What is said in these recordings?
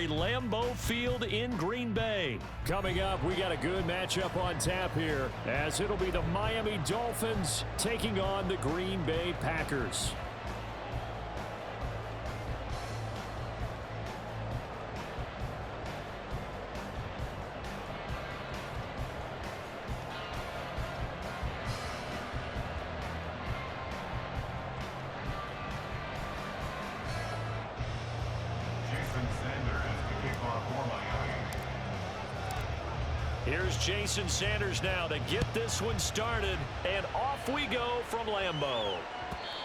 very Lambeau Field in Green Bay. Coming up, we got a good matchup on tap here, as it'll be the Miami Dolphins taking on the Green Bay Packers. Here's Jason Sanders now to get this one started, and off we go from Lambeau.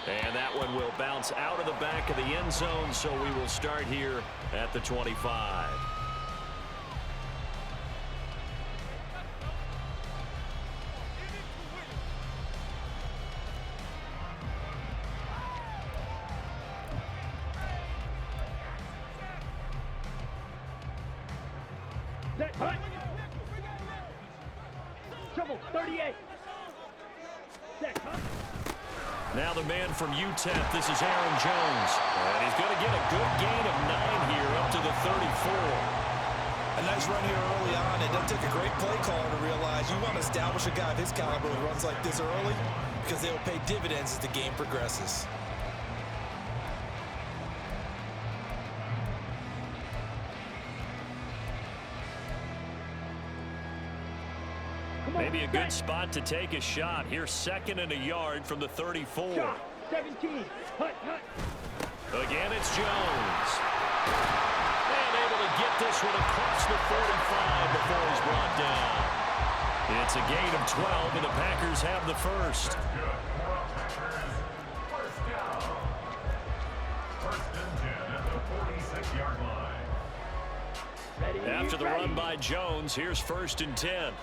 And that one will bounce out of the back of the end zone, so we will start here at the 25. Trouble, 38. Now the man from UTEP, this is Aaron Jones. And he's going to get a good gain of 9 here up to the 34. A nice run here early on. It doesn't take a great play caller to realize you want to establish a guy of his caliber with runs like this early, because they will pay dividends as the game progresses. Maybe a good spot to take a shot. Here's 2nd and a yard from the 34. Shot, 17. Hut. Again, it's Jones. And able to get this one across the 45 before he's brought down. It's a gain of 12, and the Packers have the first. After the run by Jones, here's 1st and 10.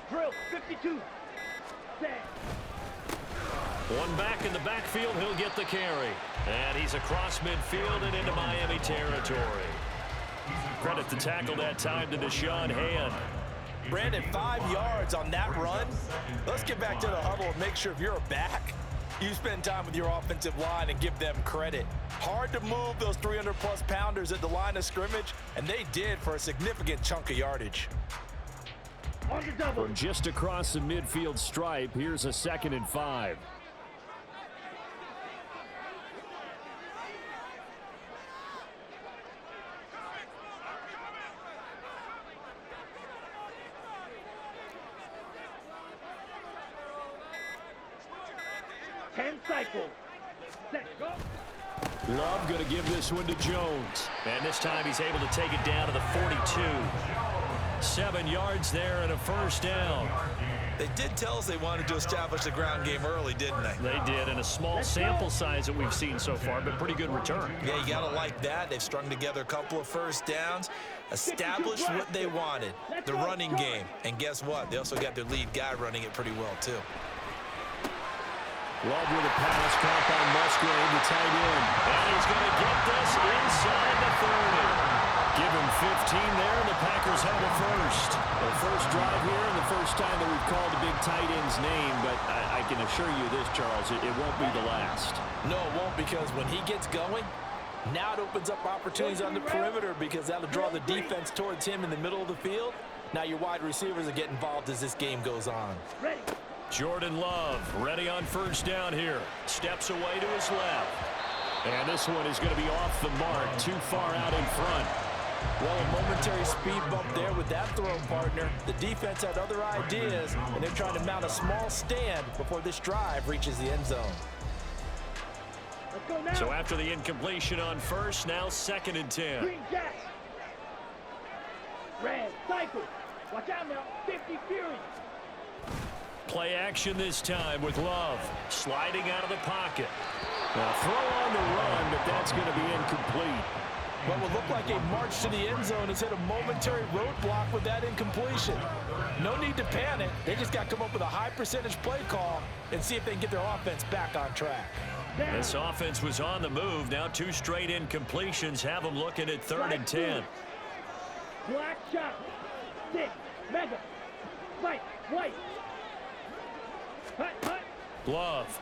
Drill, 52. Set. One back in the backfield, he'll get the carry. And he's across midfield and into Miami territory. Credit the tackle that time to Deshaun Hand. Brandon, 5 yards on that run. Let's get back to the huddle and make sure if you're a back, you spend time with your offensive line and give them credit. Hard to move those 300-plus pounders at the line of scrimmage, and they did for a significant chunk of yardage. From just across the midfield stripe, here's a 2nd and 5. Love going to give this one to Jones. And this time he's able to take it down to the 42. 7 yards there and a first down. They did tell us they wanted to establish the ground game early, didn't they? They did, and a small sample size that we've seen so far, but pretty good return. Yeah, you got to like that. They've strung together a couple of first downs, established what they wanted, the running game. And guess what? They also got their lead guy running it pretty well, too. Love with a pass caught by Musgrave, the tight end. And he's going to get this inside the 30. Give him 15 there, and the Packers have a first. The first drive here, and the first time that we've called the big tight end's name, but I can assure you this, Charles, it won't be the last. No, it won't, because when he gets going, now it opens up opportunities on the perimeter, because that'll draw the defense towards him in the middle of the field. Now your wide receivers will get involved as this game goes on. Ready. Jordan Love ready on first down here. Steps away to his left. And this one is going to be off the mark, too far out in front. Well, a momentary speed bump there with that throw, partner. The defense had other ideas, and they're trying to mount a small stand before this drive reaches the end zone. Let's go now. So after the incompletion on first, now 2nd and 10. Green Jack. Red, cycle. Watch out now. 50 Fury. Play action this time with Love. Sliding out of the pocket. Now throw on the run, but that's going to be incomplete. What will look like a march to the end zone has hit a momentary roadblock with that incompletion. No need to panic. They just got to come up with a high percentage play call and see if they can get their offense back on track. This offense was on the move. Now 2 straight incompletions have them looking at 3rd and 10. Black shot. 6. Mega. Fight. White. Hut, hut. Glove.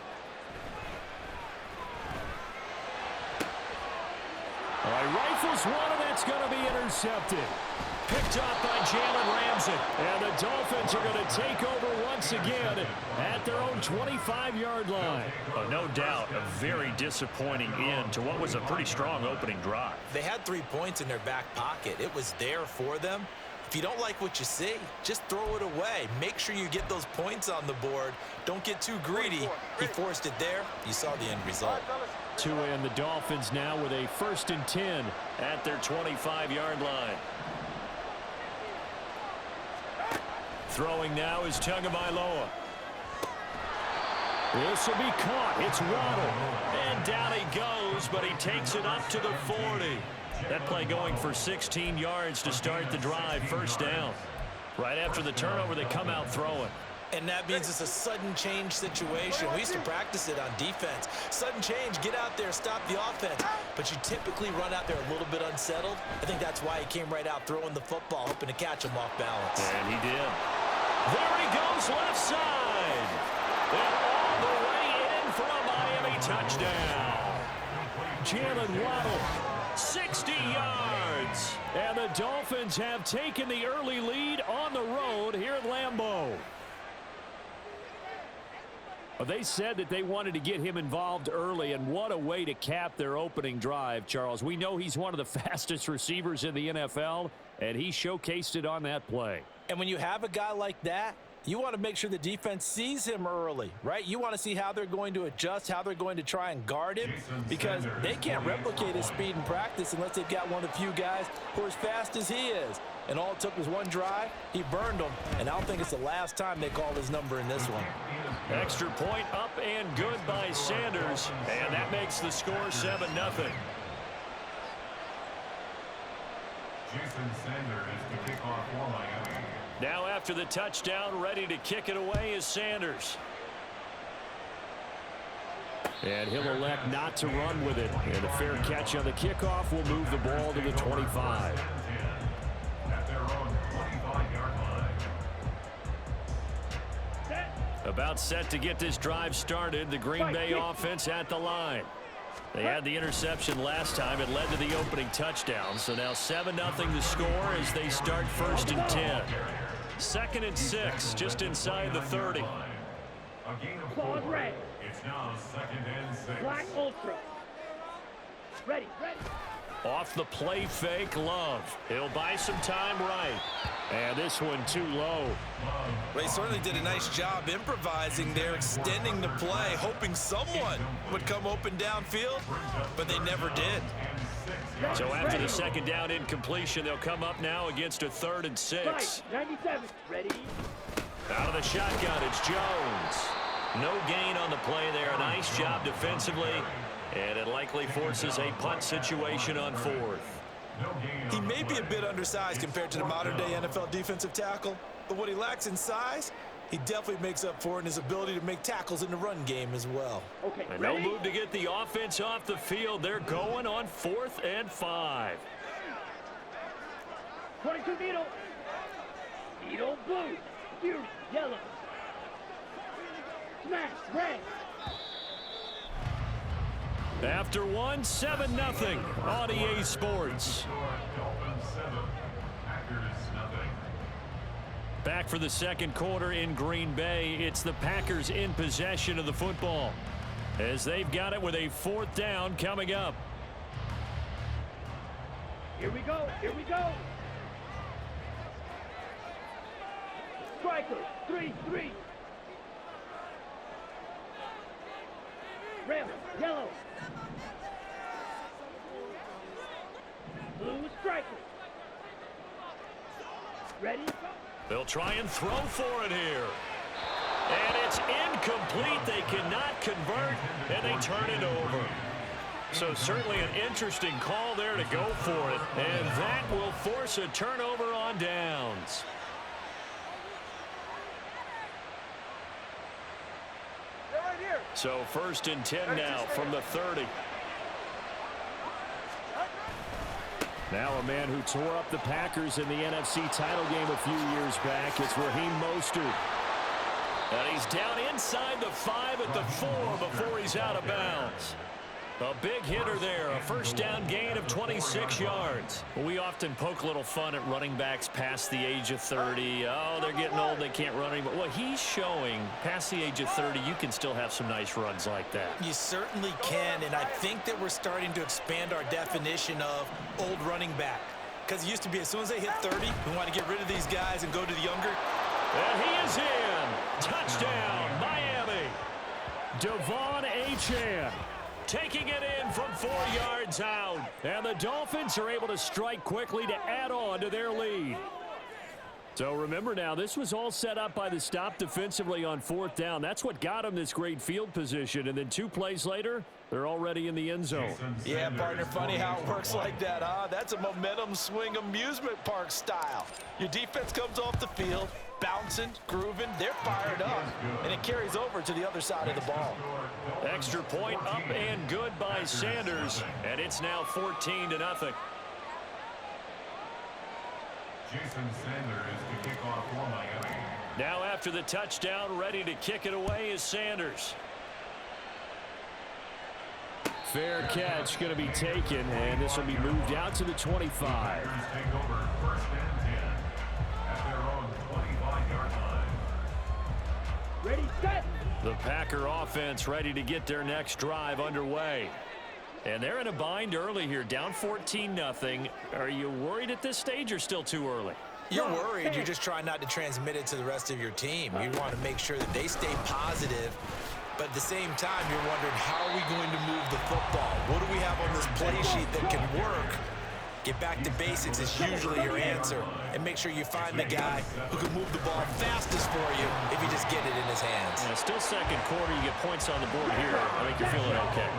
All right, rifles one, and that's going to be intercepted. Picked off by Jalen Ramsey. And the Dolphins are going to take over once again at their own 25-yard line. Oh, no doubt a very disappointing end to what was a pretty strong opening drive. They had 3 points in their back pocket. It was there for them. If you don't like what you see, just throw it away. Make sure you get those points on the board. Don't get too greedy. He forced it there. You saw the end result. And the Dolphins now with a 1st and 10 at their 25-yard line. Throwing now is Tagovailoa. This will be caught. It's Waddle. And down he goes, but he takes it up to the 40. That play going for 16 yards to start the drive. 1st down. Right after the turnover, they come out throwing. And that means it's a sudden change situation. We used to practice it on defense. Sudden change, get out there, stop the offense. But you typically run out there a little bit unsettled. I think that's why he came right out throwing the football, hoping to catch him off balance. And he did. There he goes, left side. And all the way in for a Miami touchdown. Jalen Waddle, 60 yards. And the Dolphins have taken the early lead on the road here at Lambeau. Well, they said that they wanted to get him involved early, and what a way to cap their opening drive, Charles. We know he's one of the fastest receivers in the NFL, and he showcased it on that play. And when you have a guy like that, you want to make sure the defense sees him early, right? You want to see how they're going to adjust, how they're going to try and guard him, because they can't replicate his speed in practice unless they've got one of the few guys who are as fast as he is. And all it took was one drive. He burned them, and I don't think it's the last time they call his number in this one. Extra point up and good by Sanders, and that makes the score 7-0. Jason Sanders is the kickoff for Miami. Now after the touchdown, ready to kick it away is Sanders. And he'll elect not to run with it. And a fair catch on the kickoff will move the ball to the 25. At their own 25-yard line. About set to get this drive started. The Green Bay offense at the line. They had the interception last time. It led to the opening touchdown. So now 7-0 the score as they start 1st and 10. 2nd and 6, just inside the 30. A gain of 4. It's now 2nd and 6. Black Ultra. Ready. Off the play fake, Love. He'll buy some time right. And this one too low. Well, he certainly did a nice job improvising there, extending the play, hoping someone would come open downfield, but they never did. So after the 2nd down incompletion, they'll come up now against a 3rd and 6. 97. Ready. Out of the shotgun, it's Jones. No gain on the play there. A nice job defensively. And it likely forces a punt situation on 4th. He may be a bit undersized compared to the modern-day NFL defensive tackle, but what he lacks in size, he definitely makes up for in his ability to make tackles in the run game as well. Okay, and no move to get the offense off the field. They're going on 4th and 5. 22 needle. Needle blue. Fury yellow. Smash red. After 7-0 on EA Sports. Back for the 2nd quarter in Green Bay. It's the Packers in possession of the football as they've got it with a 4th down coming up. Here we go. Striker, 3-3. Red, yellow. Blue striker. Ready? They'll try and throw for it here. And it's incomplete. They cannot convert, and they turn it over. So certainly an interesting call there to go for it. And that will force a turnover on downs. So 1st and 10 now from the 30. Now a man who tore up the Packers in the NFC title game a few years back. It's Raheem Mostert. And he's down inside the 5 at the 4 before he's out of bounds. A big hitter there, a 1st down gain of 26 yards. We often poke a little fun at running backs past the age of 30. Oh, they're getting old, they can't run anymore. Well, he's showing past the age of 30, you can still have some nice runs like that. You certainly can, and I think that we're starting to expand our definition of old running back. Because it used to be as soon as they hit 30, we want to get rid of these guys and go to the younger. And he is in. Touchdown, Miami. Devon Achane taking it in from 4 yards out. And the Dolphins are able to strike quickly to add on to their lead. So remember now, this was all set up by the stop defensively on 4th down. That's what got them this great field position. And then 2 plays later, they're already in the end zone. Yeah, partner, funny how it works like that, huh? That's a momentum swing amusement park style. Your defense comes off the field, bouncing, grooving, they're fired up, and it carries over to the other side of the ball. Extra point up and good by Sanders, and it's now 14-0. Jason Sanders to kick off for Miami. Now after the touchdown, ready to kick it away is Sanders. Fair catch going to be taken, and this will be moved out to the 25. Packers take over 1st and 10 at their own 25-yard line. Ready, set. The Packer offense ready to get their next drive underway. And they're in a bind early here, down 14-0. Are you worried at this stage or still too early? You're worried. You're just trying not to transmit it to the rest of your team. You want to make sure that they stay positive. But at the same time, you're wondering, how are we going to move the football? What do we have on this play sheet that can work? Get back to basics is usually your answer. And make sure you find the guy who can move the ball fastest for you if you just get it in his hands. Yeah, still 2nd quarter. You get points on the board here. I think you're feeling okay.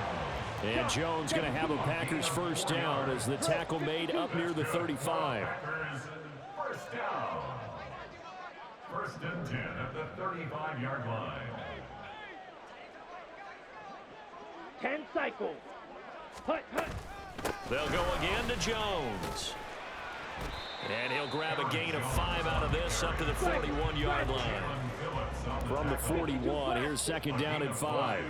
And Jones going to have a Packers 1st down as the tackle made up near the 35. Packers 1st down. 1st and 10 at the 35-yard line. 10 cycles. Hut, hut. They'll go again to Jones. And he'll grab a gain of 5 out of this up to the 41-yard line. From the 41, here's 2nd down and 5.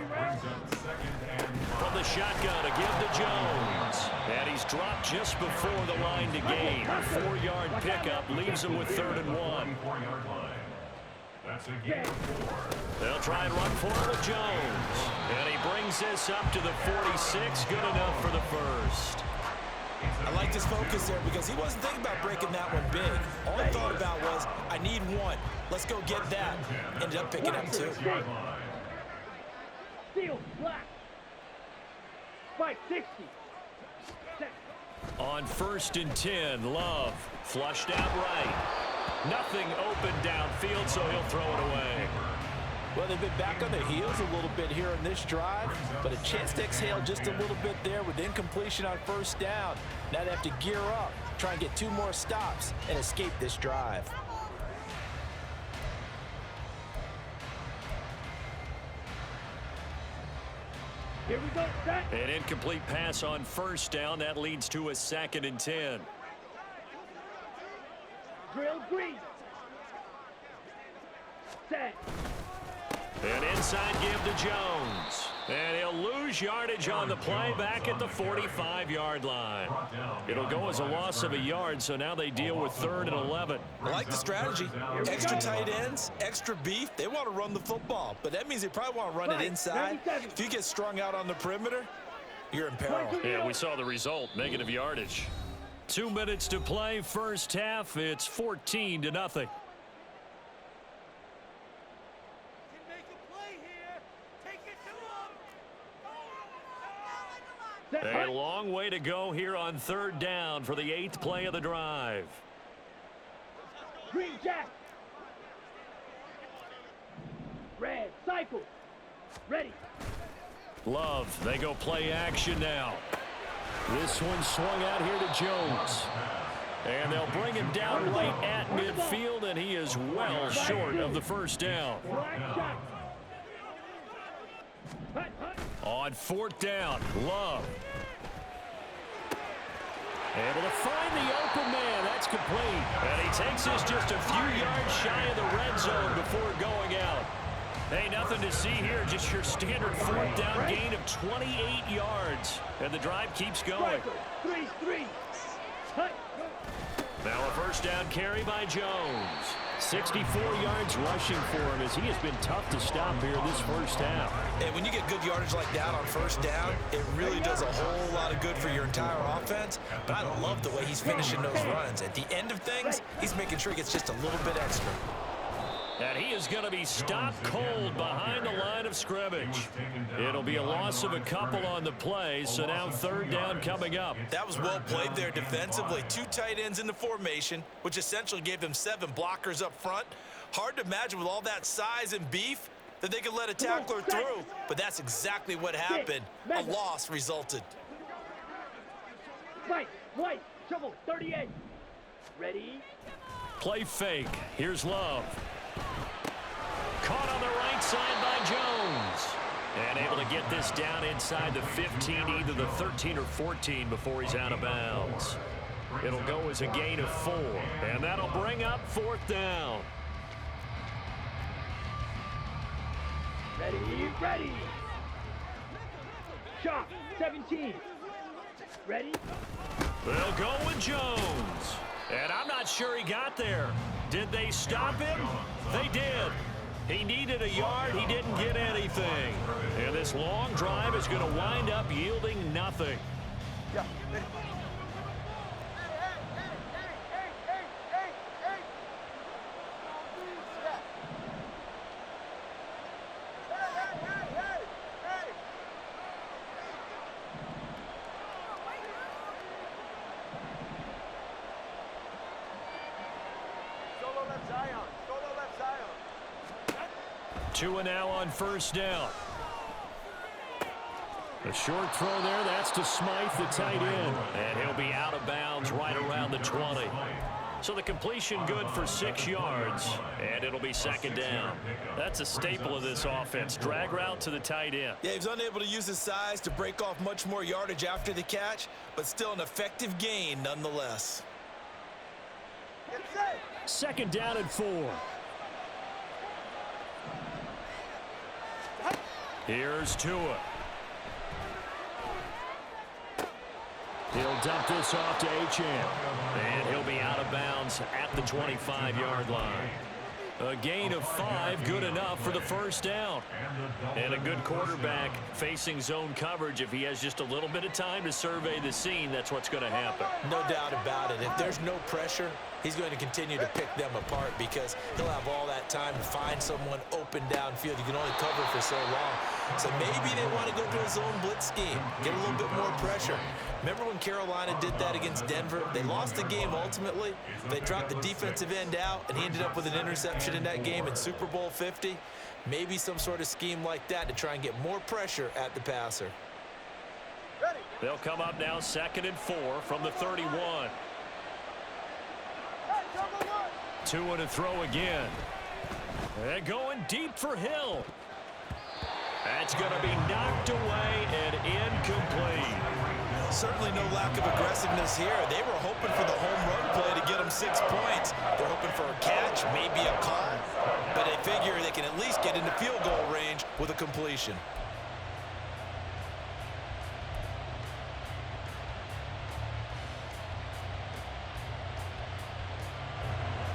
From the shotgun, a give to Jones. And he's dropped just before the line to gain. A 4-yard pickup leaves him with 3rd and 1. That's a gain of 4. They'll try and run for it with Jones. And he brings this up to the 46. Good enough for the 1st. I like his focus there because he wasn't thinking about breaking that one big. All he thought about was, I need 1. Let's go get that. Ended up picking up 2. Steel, black. 560. Set. On 1st and 10, Love flushed out right. Nothing open downfield, so he'll throw it away. Well, they've been back on their heels a little bit here in this drive, but a chance to exhale just a little bit there with incompletion on 1st down. Now they have to gear up, try and get 2 more stops, and escape this drive. Here we go, set. An incomplete pass on 1st down. That leads to a 2nd and 10. Drill green. Set. An inside give to Jones. And he'll lose yardage on the play back at the 45-yard line. It'll go as a loss of a yard, so now they deal with 3rd and 11. I like the strategy. Extra tight ends, extra beef. They want to run the football, but that means they probably want to run it inside. If you get strung out on the perimeter, you're in peril. Yeah, we saw the result, negative yardage. 2 minutes to play, 1st half. It's 14-0. A long way to go here on 3rd down for the 8th play of the drive. Green jack. Red cycle. Ready. Love, they go play action now. This one swung out here to Jones. And they'll bring him down right at midfield, and he is well short of the 1st down. On fourth down, Love. Able to find the open man. That's complete. And he takes this just a few yards shy of the red zone before going out. Hey, nothing to see here. Just your standard fourth down gain of 28 yards. And the drive keeps going. 3-3. Now a first down carry by Jones. 64 yards rushing for him as he has been tough to stop here this first half. And when you get good yardage like that on first down, it really does a whole lot of good for your entire offense. But I love the way he's finishing those runs. At the end of things, he's making sure he gets just a little bit extra. And he is going to be stopped cold behind the line of scrimmage. It'll be a loss of a couple on the play, so now third down coming up. That was well played there defensively. 2 tight ends in the formation, which essentially gave them 7 blockers up front. Hard to imagine with all that size and beef that they could let a tackler through, but that's exactly what happened. A loss resulted. White, shovel, 38. Ready? Play fake. Here's Love. Caught on the right side by Jones. And able to get this down inside the 15, either the 13 or 14 before he's out of bounds. It'll go as a gain of 4. And that'll bring up fourth down. Ready. Shot, 17. Ready? They'll go with Jones. And I'm not sure he got there. Did they stop him? They did. He needed a yard. He didn't get anything. And this long drive is going to wind up yielding nothing. Yeah. Two and now on first down. A short throw there. That's to Smythe, the tight end. And he'll be out of bounds right around the 20. So the completion good for 6 yards. And it'll be second down. That's a staple of this offense. Drag route to the tight end. Yeah, he's unable to use his size to break off much more yardage after the catch, but still an effective gain nonetheless. Second down and 4. Here's Tua. He'll dump this off to Achane. And he'll be out of bounds at the 25-yard line. A gain of 5, good enough for the first down. And a good quarterback facing zone coverage. If he has just a little bit of time to survey the scene, that's what's going to happen. No doubt about it. If there's no pressure, he's going to continue to pick them apart because he'll have all that time to find someone open downfield. You can only cover for so long. So maybe they want to go to a zone blitz scheme, get a little bit more pressure. Remember when Carolina did that against Denver? They lost the game ultimately. They dropped the defensive end out, and he ended up with an interception in that game in Super Bowl 50. Maybe some sort of scheme like that to try and get more pressure at the passer. They'll come up now second and 4 from the 31. Tua to throw again. And going deep for Hill. That's going to be knocked away and incomplete. Certainly no lack of aggressiveness here. They were hoping for the home run play to get them 6 points. They're hoping for a catch, maybe a call. But they figure they can at least get into field goal range with a completion.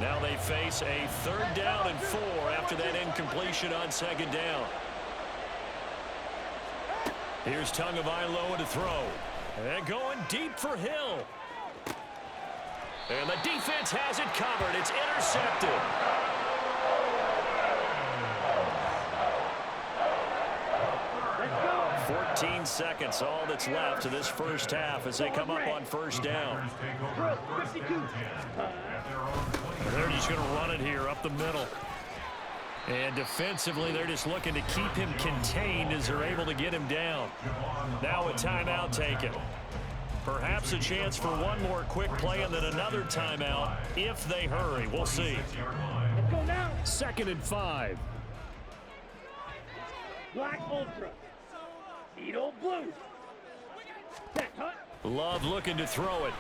Now they face a third down and 4 after that incompletion on second down. Here's Tagovailoa to throw. And going deep for Hill. And the defense has it covered. It's intercepted. Let's go. 14 seconds, all that's left to this first half as they come up on first down. 52. They're just going to run it here up the middle. And defensively, they're just looking to keep him contained as they're able to get him down. Now a timeout taken. Perhaps a chance for one more quick play and then another timeout if they hurry. We'll see. Let's go now. Second and 5. Black Ultra. Eat old blue. Set, Hunt. Love looking to throw it.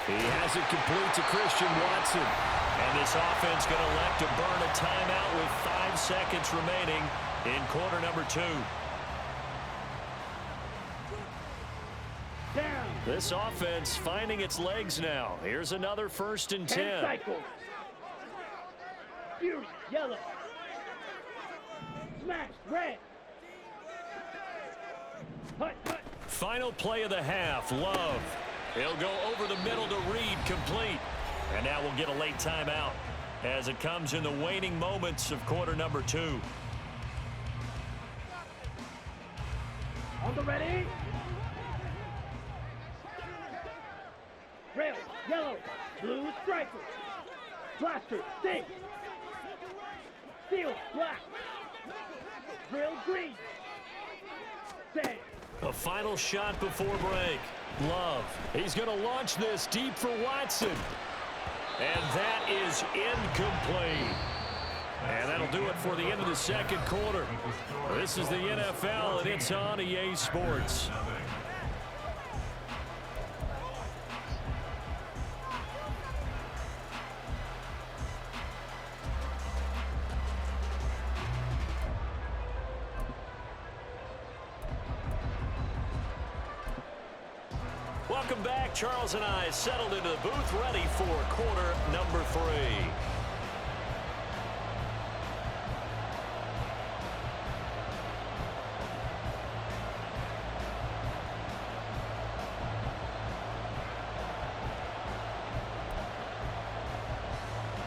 He has it complete to Christian Watson. And this offense going to elect to burn a timeout with 5 seconds remaining in quarter number 2. Down. This offense finding its legs now. Here's another 1st and 10. 10 cycles. Fury, yellow. Smash, red. Hut, hut. Final play of the half, Love. He'll go over the middle to Reed, complete. And now we'll get a late timeout as it comes in the waning moments of quarter number 2. On the ready. Red, yellow, blue striker. Blaster, sting. Steel, black. Drill, green. Sand. A final shot before break. Love. He's going to launch this deep for Watson. And that is incomplete. And that'll do it for the end of the second quarter. This is the NFL, and it's on EA Sports. Welcome back. Charles and I settled into the booth, ready for quarter number 3.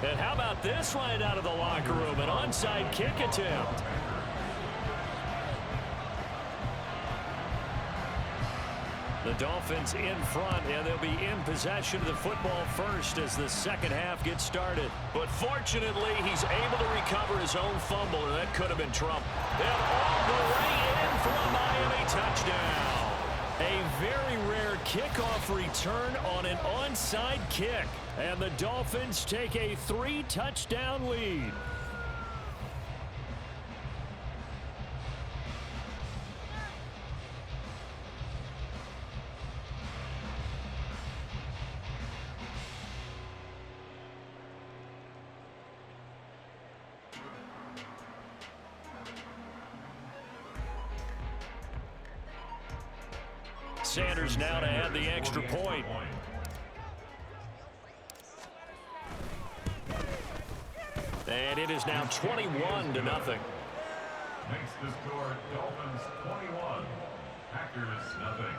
And how about this right out of the locker room? An onside kick attempt. The Dolphins in front, and they'll be in possession of the football first as the second half gets started. But fortunately, he's able to recover his own fumble, and that could have been Trump. And all the way in for a Miami touchdown. A very rare kickoff return on an onside kick. And the Dolphins take a 3-touchdown lead. Sanders now to add the extra point. And it is now 21-0. Makes the score Dolphins 21, Packers nothing.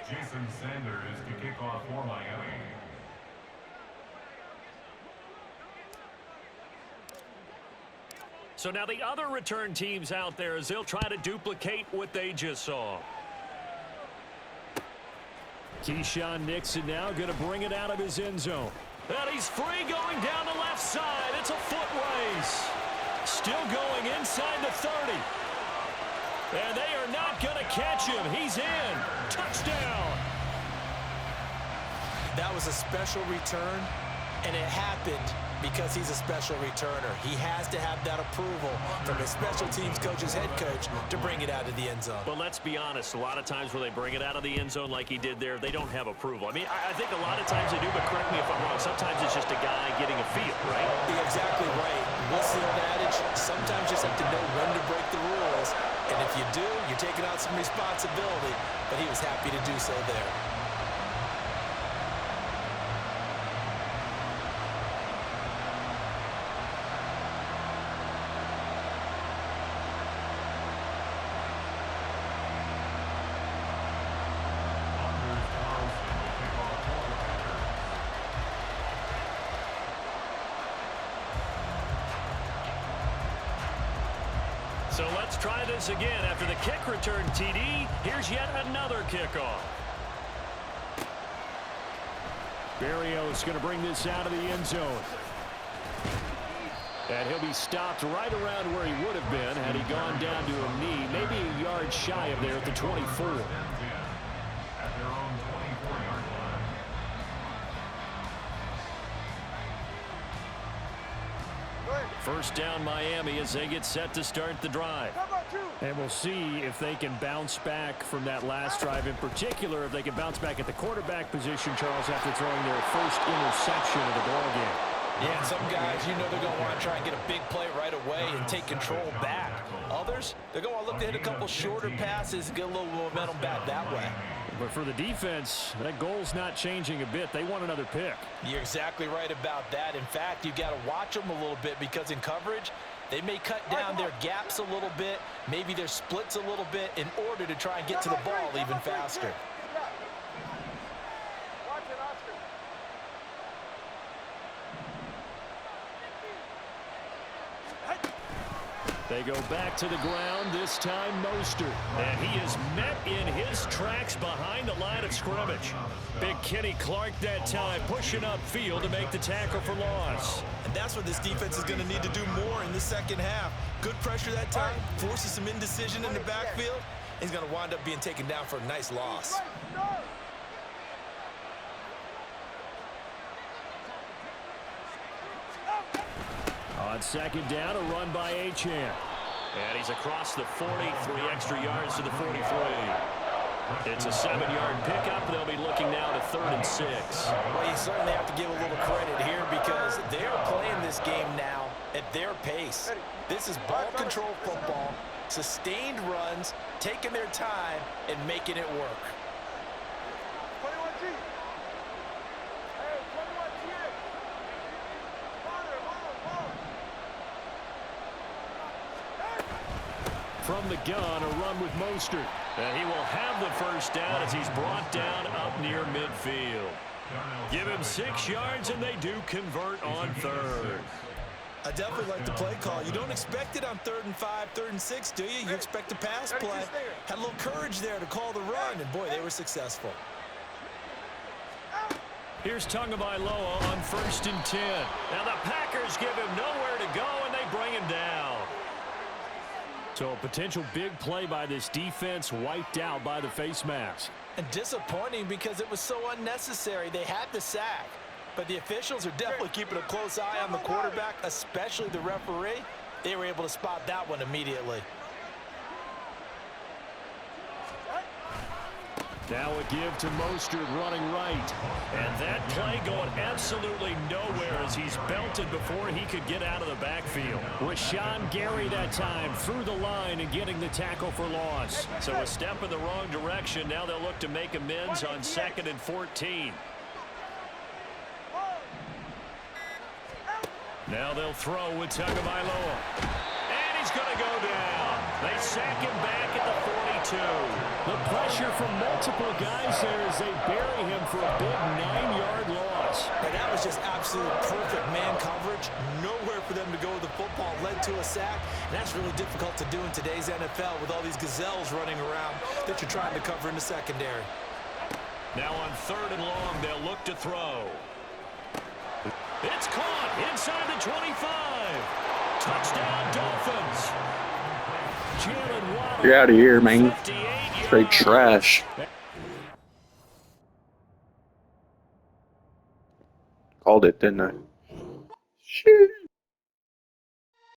Jason Sanders to kick off for Miami. So now the other return teams out there as they'll try to duplicate what they just saw. Keyshawn Nixon now going to bring it out of his end zone. And he's free going down the left side. It's a foot race. Still going inside the 30. And they are not going to catch him. He's in. Touchdown. That was a special return, and it happened because he's a special returner. He has to have that approval from his special teams coach's head coach to bring it out of the end zone. But let's be honest, a lot of times when they bring it out of the end zone like he did there, they don't have approval. I mean, I think a lot of times they do, but correct me if I'm wrong. Sometimes it's just a guy getting a feel, right? You're exactly right. What's the old adage? Sometimes you just have to know when to break the rules. And if you do, you're taking out some responsibility. But he was happy to do so there. So let's try this again. After the kick return TD, here's yet another kickoff. Berrios going to bring this out of the end zone. And he'll be stopped right around where he would have been had he gone down to a knee, maybe a yard shy of there at the 24. At their own 24-yard line. First down Miami as they get set to start the drive. And we'll see if they can bounce back from that last drive, in particular if they can bounce back at the quarterback position, Charles, after throwing their first interception of the ball game. Yeah, some guys, you know they're going to want to try and get a big play right away and take control back. Others, they're going to look to hit a couple shorter passes and get a little momentum back that way. But for the defense, that goal's not changing a bit. They want another pick. You're exactly right about that. In fact, you got to watch them a little bit because in coverage, they may cut down their gaps a little bit, maybe their splits a little bit in order to try and get to the ball even faster. They go back to the ground, this time Mostert. And he is met in his tracks behind the line of scrimmage. Big Kenny Clark that time pushing upfield to make the tackle for loss. And that's what this defense is going to need to do more in the second half. Good pressure that time, forces some indecision in the backfield. He's going to wind up being taken down for a nice loss. On second down, a run by Achane. And he's across the 40, 3 extra yards to the 43. It's a 7-yard pickup. They'll be looking now to 3rd and 6. Well, you certainly have to give a little credit here because they're playing this game now at their pace. This is ball control football, sustained runs, taking their time, and making it work. From the gun, a run with Mostert. And he will have the first down as he's brought down up near midfield. Give him 6 yards, and they do convert on 3rd. I definitely like the play call. You don't expect it on 3rd and 5, 3rd and 6, do you? You expect a pass play. Had a little courage there to call the run, and boy, they were successful. Here's Tagovailoa on 1st and 10. Now the Packers give him nowhere to go, and they bring him down. So a potential big play by this defense wiped out by the face mask. And disappointing because it was so unnecessary. They had the sack, but the officials are definitely keeping a close eye on the quarterback, especially the referee. They were able to spot that one immediately. Now a give to Mostert running right. And that play going absolutely nowhere as he's belted before he could get out of the backfield. Rashawn Gary that time through the line and getting the tackle for loss. So a step in the wrong direction. Now they'll look to make amends on 2nd and 14. Now they'll throw with Tagovailoa. And he's going to go down. They sack him back at the 42. The pressure from multiple guys there as they bury him for a big 9-yard loss. And that was just absolute perfect man coverage. Nowhere for them to go with the football. Led to a sack. And that's really difficult to do in today's NFL with all these gazelles running around that you're trying to cover in the secondary. Now on 3rd and long, they'll look to throw. It's caught inside the 25. Touchdown, Dolphins. You're out of here, man. Straight trash. Called it, didn't I? Shit.